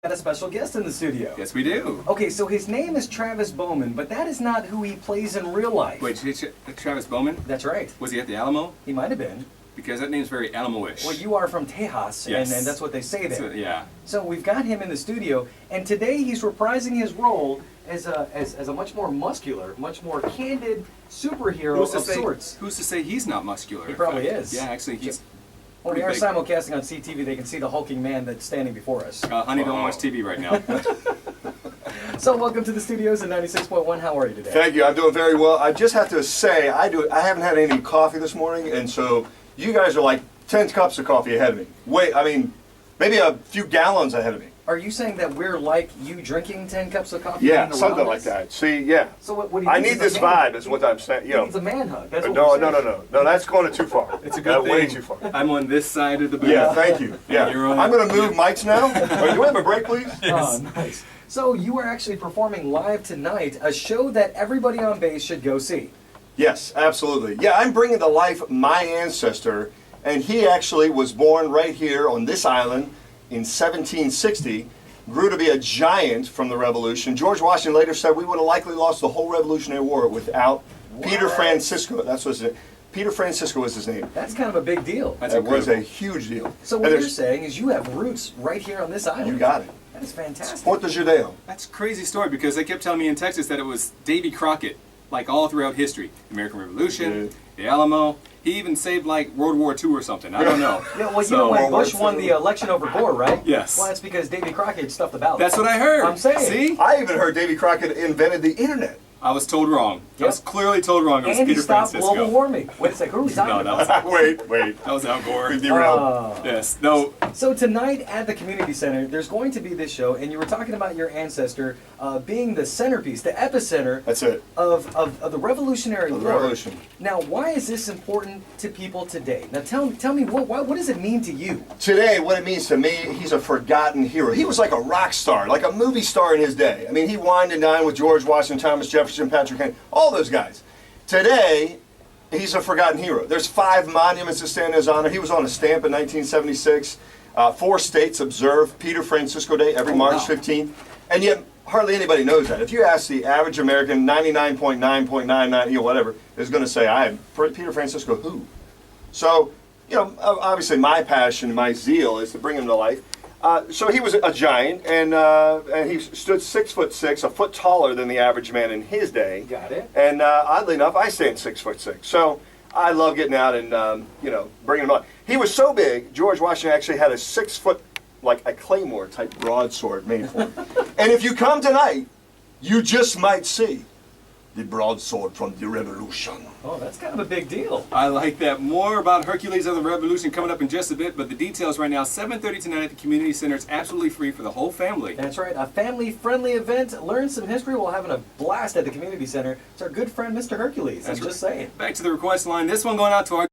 Got a special guest in the studio. Yes, we do. Okay, so his name is Travis Bowman, but that is not who he plays in real life. Wait, Travis Bowman? That's right. Was he at the Alamo? He might have been. Because that name's very Alamo-ish. Well, you are from Tejas, Yes. and that's what they say there. So, yeah. So we've got him in the studio, and today he's reprising his role as a much more muscular, much more candid superhero of sorts. Who's to say he's not muscular? He probably is. Yeah, actually, he's. When we are big. simulcasting on CTV, they can see the hulking man that's standing before us. Honey, don't watch TV right now. So welcome to the studios at 96.1. How are you today? Thank you. I'm doing very well. I just have to say, I haven't had any coffee this morning, and so you guys are like 10 cups of coffee ahead of me. Wait, I mean, maybe a few gallons ahead of me. Are you saying that we're like you drinking 10 cups of coffee? Yeah, being something around like us? that. See, yeah. So what do you I think need is this a man- vibe, is what I'm saying. You He know. needs a man hug. That's what No, we're no, saying. no, no. No, that's going too far. It's a good thing. Way too far. I'm on this side of the booth. Yeah, thank you. Yeah. You're on- I'm going to move mics now. Can we have a break, please? Oh, nice. So you are actually performing live tonight, a show that everybody on base should go see. Yes, absolutely. Yeah, I'm bringing to life my ancestor, and he actually was born right here on this island in 1760, grew to be a giant from the Revolution. George Washington later said we would have likely lost the whole Revolutionary War without Peter Francisco. That's what his name. Peter Francisco was his name. That's kind of a big deal. That's It was incredible. a huge deal. So what you're saying is you have roots right here on this island. You got it. That's fantastic. Porto Judeo. That's a crazy story because they kept telling me in Texas that it was Davy Crockett, like all throughout history. The American Revolution, the Alamo. He even saved like World War II or something. I don't know. Yeah, well, you So- know when World War Bush won II. the election over Gore, right? Yes. Well, that's because Davy Crockett stuffed the ballot. That's what I heard. I'm saying. See? I even heard Davy Crockett invented the internet. I was told wrong. I Yep. was clearly told wrong. It was And he Peter stopped Francisco. global warming. Wait a second, who are we talking No, about? that was Wait. that was Al Gore. We derailed. Yes. No. So tonight at the community center, there's going to be this show, and you were talking about your ancestor being the centerpiece, the epicenter That's it. of the Revolutionary Of the War. Revolution. Now, why is this important to people today? Now, tell me what does it mean to you? Today, what it means to me, he's a forgotten hero. He was like a rock star, like a movie star in his day. I mean, he wined and dined with George Washington, Thomas Jefferson, Patrick Henry, all those guys. Today, he's a forgotten hero. There's 5 monuments that stand in his honor. He was on a stamp in 1976. 4 states observe Peter Francisco Day every March 15th. And yet, hardly anybody knows that. If you ask the average American, 99.9.99, whatever, is going to say, I am Peter Francisco who? So, obviously my passion, my zeal is to bring him to life. So he was a giant, and he stood 6'6", a foot taller than the average man in his day. Got it. And oddly enough, I stand 6'6". So I love getting out and bringing him on. He was so big. George Washington actually had a 6 foot, like a claymore type broadsword made for him. And if you come tonight, you just might see the broadsword from the Revolution. Oh, that's kind of a big deal. I like that. More about Hercules of the Revolution coming up in just a bit, but the details right now, 7:30 tonight at the community center. It's absolutely free for the whole family. That's right, a family-friendly event. Learn some history while having a blast at the community center. It's our good friend, Mr. Hercules. I'm just saying. Back to the request line. This one going out to our